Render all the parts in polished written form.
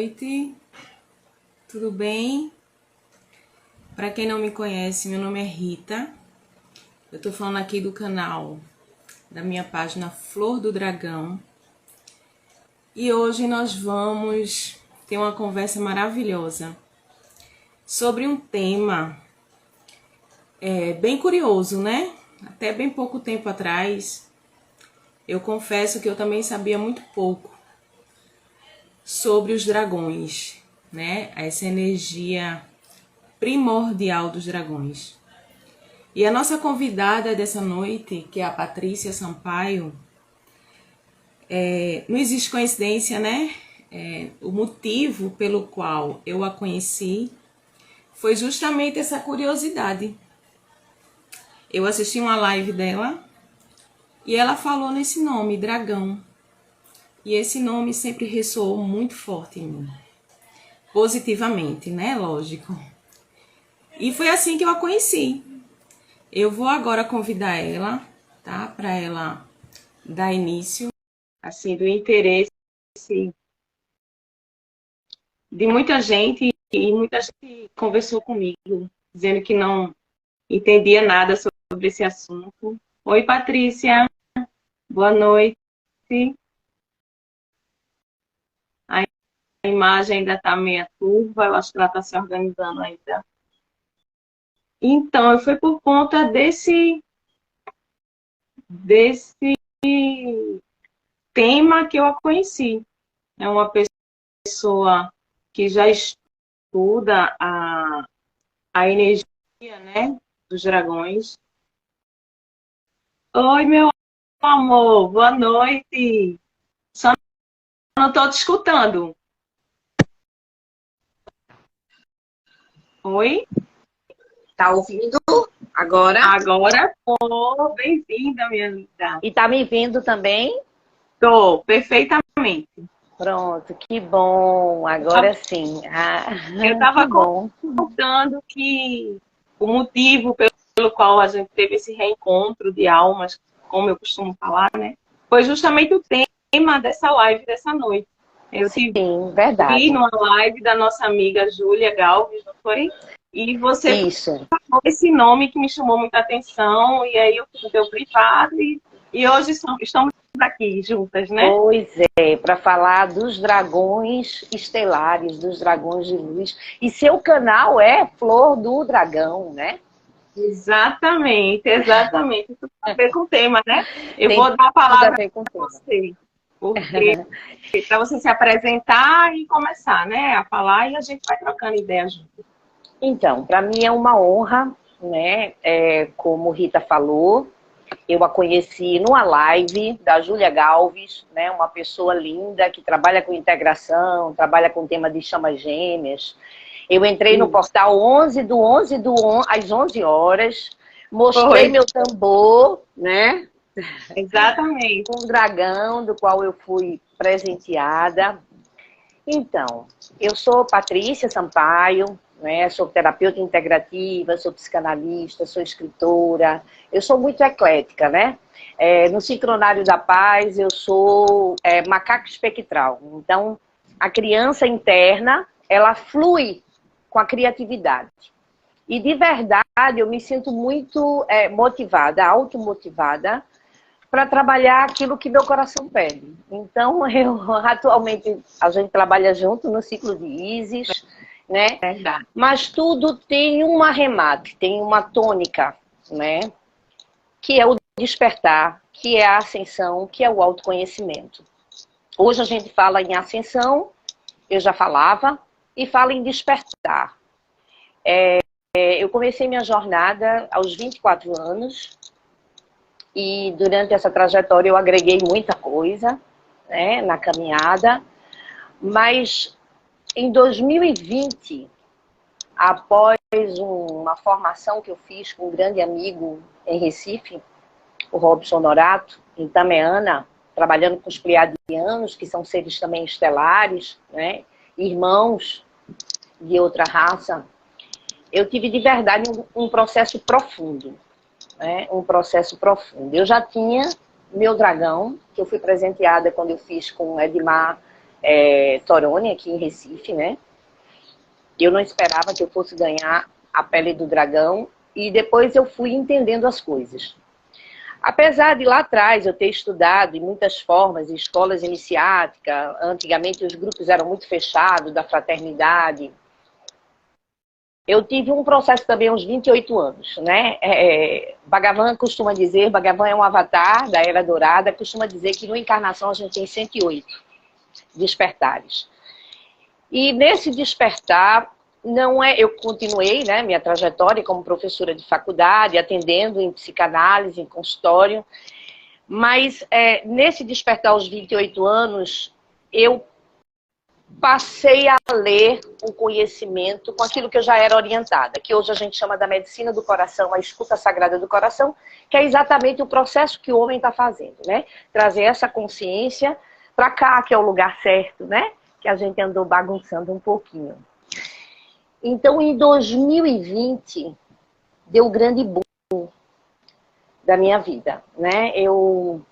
noite, tudo bem? Para quem não me conhece, meu nome é Rita. Eu tô falando aqui do canal da minha página Flor do Dragão. E hoje nós vamos ter uma conversa maravilhosa sobre um tema bem curioso, né? Até bem pouco tempo atrás, eu confesso que eu também sabia muito pouco sobre os dragões, né? Essa energia primordial dos dragões. E a nossa convidada dessa noite, que é a Patrícia Sampaio, não existe coincidência, né? O motivo pelo qual eu a conheci foi justamente essa curiosidade. Eu assisti uma live dela e ela falou nesse nome, dragão. E esse nome sempre ressoou muito forte em mim. Positivamente, né? Lógico. E foi assim que eu a conheci. Eu vou agora convidar ela, tá? Para ela dar início, assim, do interesse de muita gente, e muita gente conversou comigo, dizendo que não entendia nada sobre esse assunto. Oi, Patrícia. Boa noite. A imagem ainda está meia turva, eu acho que ela está se organizando ainda. Então, foi por conta desse tema que eu a conheci. É uma pessoa que já estuda a energia, né, dos dragões. Oi, meu amor, boa noite. Só não estou te escutando. Oi? Tá ouvindo agora? Agora tô. Bem-vinda, minha linda. E tá me vendo também? Tô, perfeitamente. Pronto, que bom. Agora sim. Eu Que estava bom. contando que o motivo pelo qual a gente teve esse reencontro de almas, como eu costumo falar, né, foi justamente o tema dessa live dessa noite. Eu te Sim, vi verdade. numa live da nossa amiga Júlia Galves, não foi? E você Isso. falou esse nome que me chamou muita atenção, e aí eu fiz o teu privado, e hoje estamos aqui juntas, né? Pois é, para falar dos dragões estelares, dos dragões de luz. E seu canal é Flor do Dragão, né? Exatamente, exatamente. Isso tem a ver com o tema, né? Eu Tem vou dar a tudo a palavra ver com o para tema. você, porque para você se apresentar e começar, né, a falar e a gente vai trocando ideias junto. Então, para mim é uma honra, né? Como Rita falou, eu a conheci numa live da Júlia Galves, né? Uma pessoa linda que trabalha com integração, trabalha com o tema de chamas gêmeas. Eu entrei no portal 11 do 11 do 11, às 11 horas, mostrei Foi, meu tambor, né? exatamente. Com um dragão do qual eu fui presenteada. Então, eu sou Patrícia Sampaio, né? Sou terapeuta integrativa, sou psicanalista, sou escritora. Eu sou muito eclética, né? No Sincronário da Paz, eu sou macaco espectral. Então, a criança interna, ela flui com a criatividade. E, de verdade, eu me sinto muito motivada, automotivada, para trabalhar aquilo que meu coração pede. Então, eu atualmente, a gente trabalha junto no ciclo de Isis, né? Verdade. Mas tudo tem um arremate, tem uma tônica, né? Que é o despertar, que é a ascensão, que é o autoconhecimento. Hoje a gente fala em ascensão, eu já falava, e fala em despertar. Eu comecei minha jornada aos 24 anos, e durante essa trajetória eu agreguei muita coisa, né, na caminhada, mas em 2020, após uma formação que eu fiz com um grande amigo em Recife, o Robson Norato, em Tameana, trabalhando com os pleiadianos, que são seres também estelares, né, irmãos de outra raça, eu tive de verdade um processo profundo. Um processo profundo. Eu já tinha meu dragão, que eu fui presenteada quando eu fiz com o Edmar Torone, aqui em Recife, né? Eu não esperava que eu fosse ganhar a pele do dragão e depois eu fui entendendo as coisas. Apesar de lá atrás eu ter estudado em muitas formas, em escolas iniciáticas, antigamente os grupos eram muito fechados, da fraternidade, eu tive um processo também uns 28 anos, né? Bhagavan costuma dizer, Bhagavan é um avatar da Era Dourada, costuma dizer que no encarnação a gente tem 108 despertares. E nesse despertar, eu continuei, né, minha trajetória como professora de faculdade, atendendo em psicanálise, em consultório, mas nesse despertar aos 28 anos, eu passei a ler o conhecimento com aquilo que eu já era orientada, que hoje a gente chama da medicina do coração, a escuta sagrada do coração, que é exatamente o processo que o homem está fazendo, né? Trazer essa consciência para cá, que é o lugar certo, né? Que a gente andou bagunçando um pouquinho. Então, em 2020, deu o grande boom da minha vida, né? Eu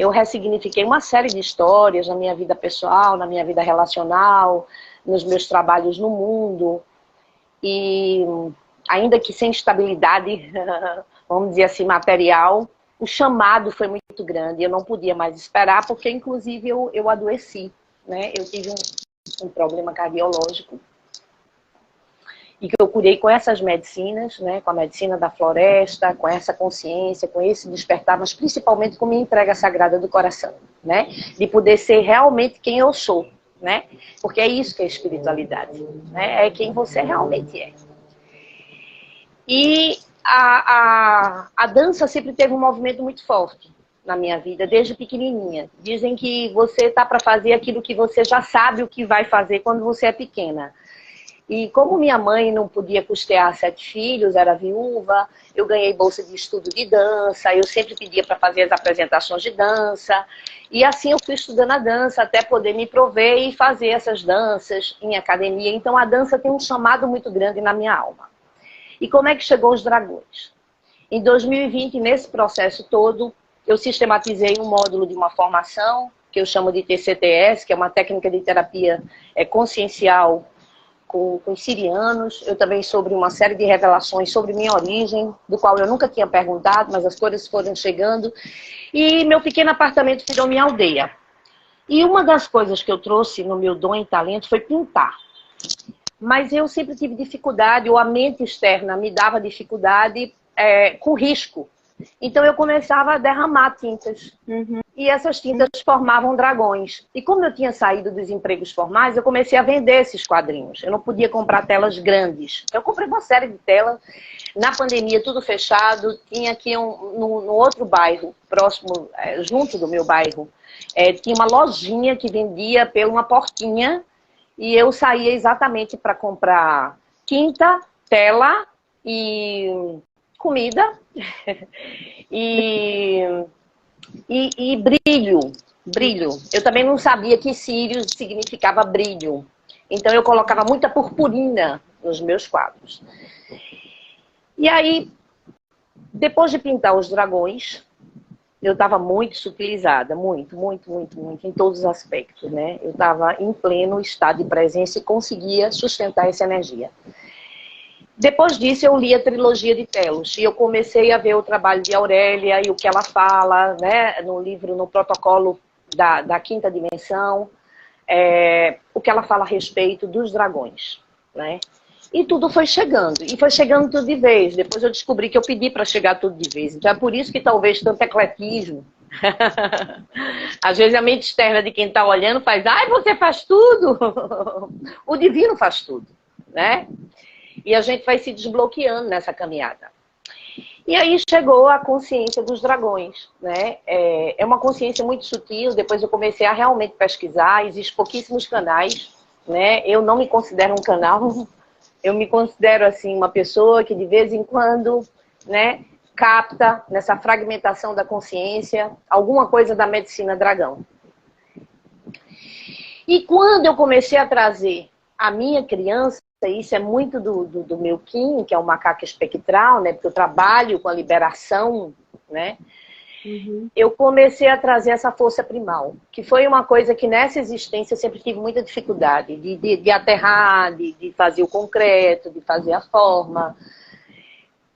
ressignifiquei uma série de histórias na minha vida pessoal, na minha vida relacional, nos meus trabalhos no mundo. E ainda que sem estabilidade, vamos dizer assim, material, o chamado foi muito grande. Eu não podia mais esperar, porque inclusive eu adoeci, né? Eu tive um problema cardiológico. E que eu curei com essas medicinas, né, com a medicina da floresta, com essa consciência, com esse despertar, mas principalmente com minha entrega sagrada do coração, né, de poder ser realmente quem eu sou, né, porque é isso que é espiritualidade, né, é quem você realmente é. E a dança sempre teve um movimento muito forte na minha vida, desde pequenininha. Dizem que você está para fazer aquilo que você já sabe o que vai fazer quando você é pequena. E como minha mãe não podia custear 7 filhos, era viúva, eu ganhei bolsa de estudo de dança, eu sempre pedia para fazer as apresentações de dança. E assim eu fui estudando a dança até poder me prover e fazer essas danças em academia. Então a dança tem um chamado muito grande na minha alma. E como é que chegou os dragões? Em 2020, nesse processo todo, eu sistematizei um módulo de uma formação, que eu chamo de TCTS, que é uma técnica de terapia consciencial, com os sirianos. Eu também sobre uma série de revelações sobre minha origem, do qual eu nunca tinha perguntado, mas as coisas foram chegando. E meu pequeno apartamento virou minha aldeia. E uma das coisas que eu trouxe no meu dom e talento foi pintar. Mas eu sempre tive dificuldade, ou a mente externa me dava dificuldade com risco. Então eu começava a derramar tintas. E essas tintas formavam dragões. E como eu tinha saído dos empregos formais, eu comecei a vender esses quadrinhos. Eu não podia comprar telas grandes. Eu comprei uma série de telas. Na pandemia, tudo fechado. Tinha aqui no outro bairro, próximo, junto do meu bairro, tinha uma lojinha que vendia por uma portinha. E eu saía exatamente para comprar tinta, tela e comida. e brilho. Eu também não sabia que Sírius significava brilho. Então eu colocava muita purpurina nos meus quadros. E aí, depois de pintar os dragões, eu estava muito sutilizada, muito, em todos os aspectos, né? Eu estava em pleno estado de presença e conseguia sustentar essa energia. Depois disso, eu li a trilogia de Telos e eu comecei a ver o trabalho de Aurélia e o que ela fala, né, no livro, no protocolo da quinta dimensão, o que ela fala a respeito dos dragões, né? E tudo foi chegando, e foi chegando tudo de vez. Depois eu descobri que eu pedi para chegar tudo de vez. Então é por isso que talvez tanto ecletismo. Às vezes a mente externa de quem está olhando faz, ai, você faz tudo. O divino faz tudo, né? E a gente vai se desbloqueando nessa caminhada. E aí chegou a consciência dos dragões, né? É uma consciência muito sutil. Depois eu comecei a realmente pesquisar. Existem pouquíssimos canais, né? Eu não me considero um canal. Eu me considero assim uma pessoa que de vez em quando, né, capta nessa fragmentação da consciência alguma coisa da medicina dragão. E quando eu comecei a trazer a minha criança, isso é muito do meu Kim, que é o macaco espectral, né? Porque eu trabalho com a liberação, né? Uhum. eu comecei a trazer essa força primal, que foi uma coisa que nessa existência eu sempre tive muita dificuldade de aterrar, de fazer o concreto, de fazer a forma.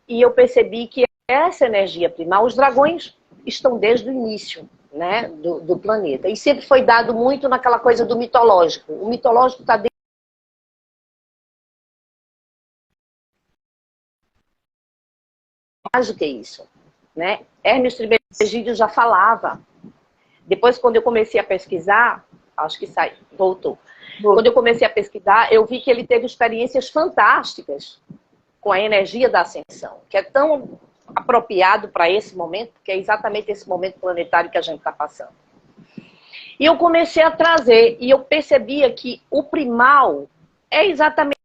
E eu percebi que essa energia primal, os dragões estão desde o início, né, do planeta. E sempre foi dado muito naquela coisa do mitológico. O mitológico está dentro mais do que isso, né? Hermes Trismegisto já falava. Depois, quando eu comecei a pesquisar, acho que voltou. Quando eu comecei a pesquisar, eu vi que ele teve experiências fantásticas com a energia da ascensão, que é tão apropriado para esse momento, porque é exatamente esse momento planetário que a gente está passando. E eu comecei a trazer, e eu percebia que o primal é exatamente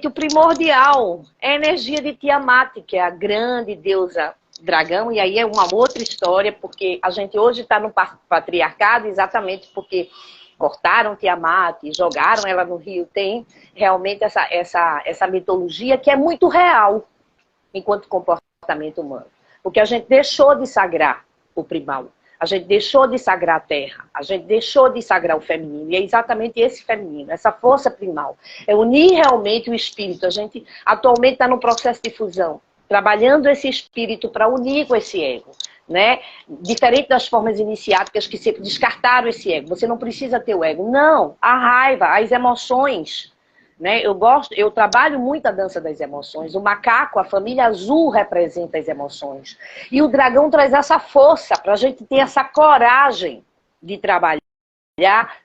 o primordial, é a energia de Tiamat, que é a grande deusa dragão, e aí é uma outra história, porque a gente hoje está no patriarcado exatamente porque cortaram Tiamat, jogaram ela no rio. Tem realmente essa mitologia que é muito real enquanto comportamento humano. Porque a gente deixou de sagrar o primal, a gente deixou de sagrar a terra, a gente deixou de sagrar o feminino. E é exatamente esse feminino, essa força primal. É unir realmente o espírito. A gente atualmente está no processo de fusão, trabalhando esse espírito para unir com esse ego. Né? Diferente das formas iniciáticas que sempre descartaram esse ego. Você não precisa ter o ego. Não, a raiva, as emoções. Né? Eu trabalho muito a dança das emoções. O macaco, a família azul, representa as emoções. E o dragão traz essa força para a gente ter essa coragem de trabalhar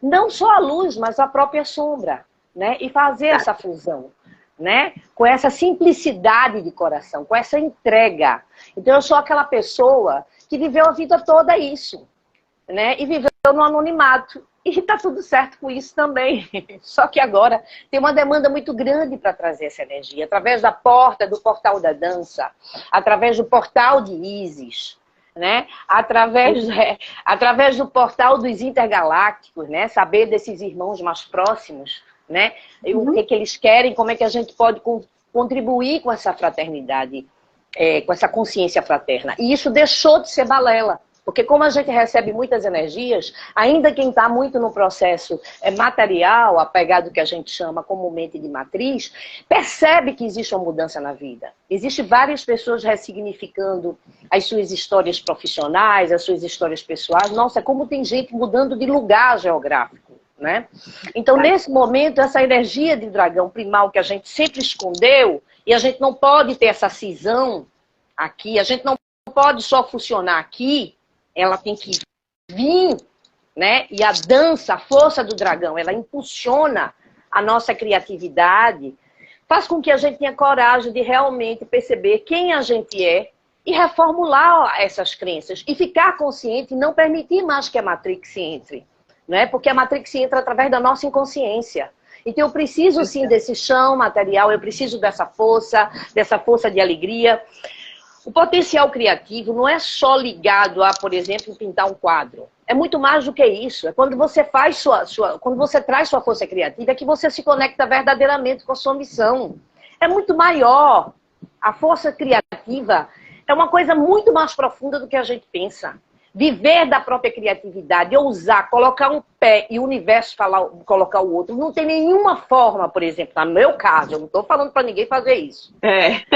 não só a luz, mas a própria sombra. Né? E fazer essa fusão. Né? Com essa simplicidade de coração, com essa entrega. Então eu sou aquela pessoa que viveu a vida toda isso, né? E viveu no anonimato. E está tudo certo com isso também. Só que agora tem uma demanda muito grande para trazer essa energia, através da porta, do portal da dança, através do portal de Ísis, né? Através do portal dos intergalácticos, né? Saber desses irmãos mais próximos, né? E o que eles querem, como é que a gente pode contribuir com essa fraternidade, com essa consciência fraterna. E isso deixou de ser balela. Porque como a gente recebe muitas energias, ainda quem está muito no processo material, apegado que a gente chama comumente de matriz, percebe que existe uma mudança na vida. Existem várias pessoas ressignificando as suas histórias profissionais, as suas histórias pessoais. Nossa, como tem gente mudando de lugar geográfico. Né? Então, nesse momento, essa energia de dragão primal que a gente sempre escondeu, e a gente não pode ter essa cisão aqui, a gente não pode só funcionar aqui, ela tem que vir, né? E a dança, a força do dragão, ela impulsiona a nossa criatividade, faz com que a gente tenha coragem de realmente perceber quem a gente é e reformular essas crenças, e ficar consciente e não permitir mais que a Matrix entre. Né? Porque a Matrix entra através da nossa inconsciência. Então eu preciso sim desse chão material, eu preciso dessa força de alegria. O potencial criativo não é só ligado a, por exemplo, pintar um quadro. É muito mais do que isso. É quando você faz quando você traz sua força criativa, é que você se conecta verdadeiramente com a sua missão. É muito maior. A força criativa é uma coisa muito mais profunda do que a gente pensa. Viver da própria criatividade, ousar, colocar um pé e o universo colocar o outro. Não tem nenhuma forma, por exemplo, no meu caso, eu não estou falando para ninguém fazer isso.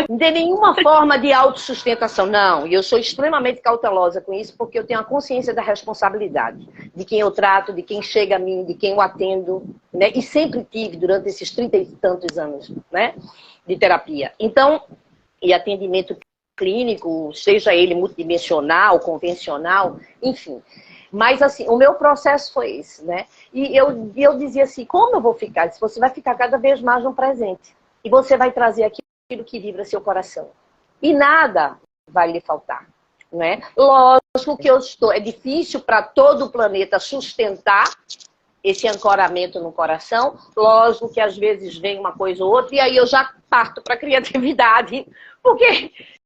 Não tem nenhuma forma de autossustentação, não. E eu sou extremamente cautelosa com isso, porque eu tenho a consciência da responsabilidade. De quem eu trato, de quem chega a mim, de quem eu atendo. Né? E sempre tive, durante esses 30 e tantos anos, né, de terapia. Então, e atendimento clínico, seja ele multidimensional, convencional, enfim. Mas, assim, o meu processo foi esse, né? E eu dizia assim, como eu vou ficar? Se você vai ficar cada vez mais no presente. E você vai trazer aquilo que vibra seu coração. E nada vai lhe faltar, né? Lógico que é difícil para todo o planeta sustentar esse ancoramento no coração. Lógico que às vezes vem uma coisa ou outra, e aí eu já parto para a criatividade, porque